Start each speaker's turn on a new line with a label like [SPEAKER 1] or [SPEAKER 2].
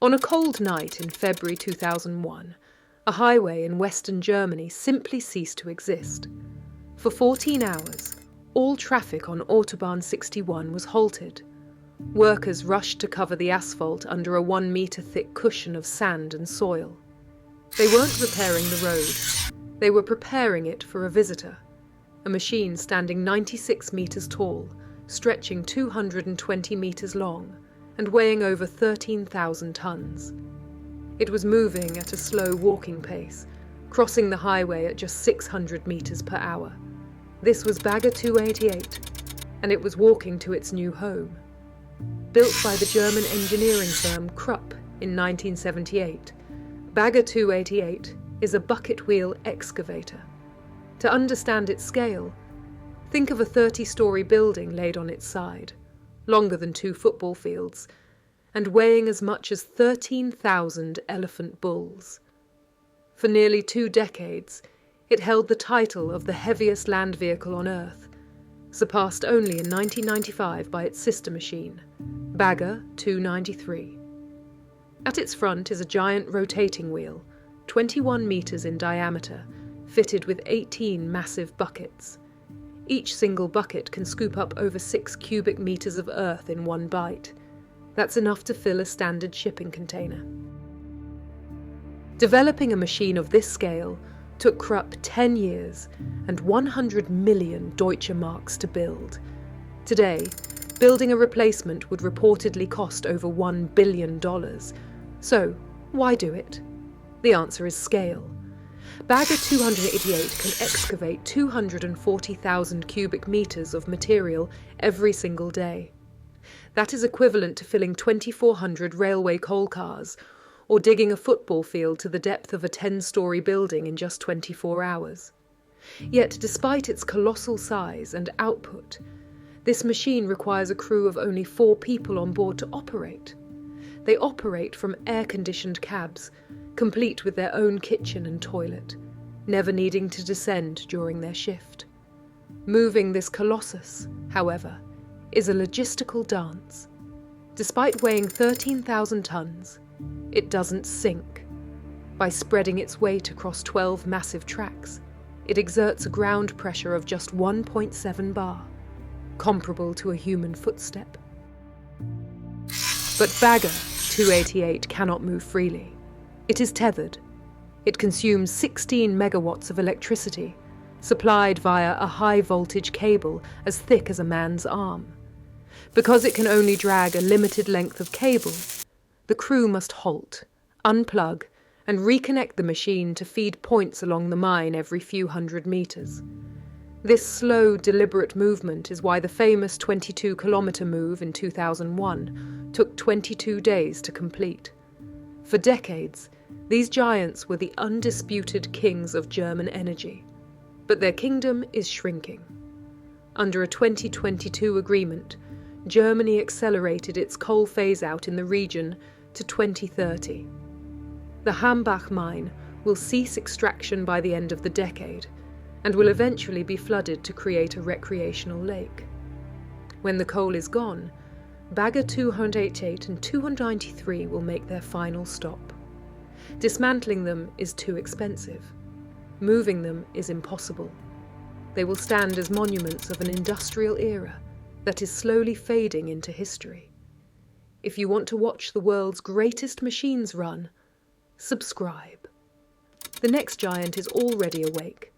[SPEAKER 1] On a cold night in February 2001, a highway in western Germany simply ceased to exist. For 14 hours, all traffic on Autobahn 61 was halted. Workers rushed to cover the asphalt under a 1-meter thick cushion of sand and soil. They weren't repairing the road. They were preparing it for a visitor, a machine standing 96 meters tall, stretching 220 meters long, and weighing over 13,000 tons. It was moving at a slow walking pace, crossing the highway at just 600 meters per hour. This was Bagger 288, and it was walking to its new home. Built by the German engineering firm Krupp in 1978, Bagger 288 is a bucket wheel excavator. To understand its scale, think of a 30-story building laid on its side, longer than 2 football fields, and weighing as much as 13,000 elephant bulls. For nearly 2 decades, it held the title of the heaviest land vehicle on Earth, surpassed only in 1995 by its sister machine, Bagger 293. At its front is a giant rotating wheel, 21 meters in diameter, fitted with 18 massive buckets. Each single bucket can scoop up over 6 cubic meters of earth in one bite. That's enough to fill a standard shipping container. Developing a machine of this scale took Krupp 10 years and 100 million Deutsche Marks to build. Today, building a replacement would reportedly cost over $1 billion. So, why do it? The answer is scale. Bagger 288 can excavate 240,000 cubic meters of material every single day. That is equivalent to filling 2,400 railway coal cars, or digging a football field to the depth of a 10-story building in just 24 hours. Yet, despite its colossal size and output, this machine requires a crew of only 4 people on board to operate. They operate from air-conditioned cabs, complete with their own kitchen and toilet, never needing to descend during their shift. Moving this colossus, however, is a logistical dance. Despite weighing 13,000 tons, it doesn't sink. By spreading its weight across 12 massive tracks, it exerts a ground pressure of just 1.7 bar, comparable to a human footstep. But Bagger 288 cannot move freely. It is tethered. It consumes 16 megawatts of electricity, supplied via a high-voltage cable as thick as a man's arm. Because it can only drag a limited length of cable, the crew must halt, unplug, and reconnect the machine to feed points along the mine every few hundred meters. This slow, deliberate movement is why the famous 22-kilometer move in 2001 took 22 days to complete. For decades, these giants were the undisputed kings of German energy, but their kingdom is shrinking. Under a 2022 agreement, Germany accelerated its coal phase-out in the region to 2030. The Hambach mine will cease extraction by the end of the decade and will eventually be flooded to create a recreational lake. When the coal is gone, Bagger 288 and 293 will make their final stop. Dismantling them is too expensive. Moving them is impossible. They will stand as monuments of an industrial era that is slowly fading into history. If you want to watch the world's greatest machines run, subscribe. The next giant is already awake,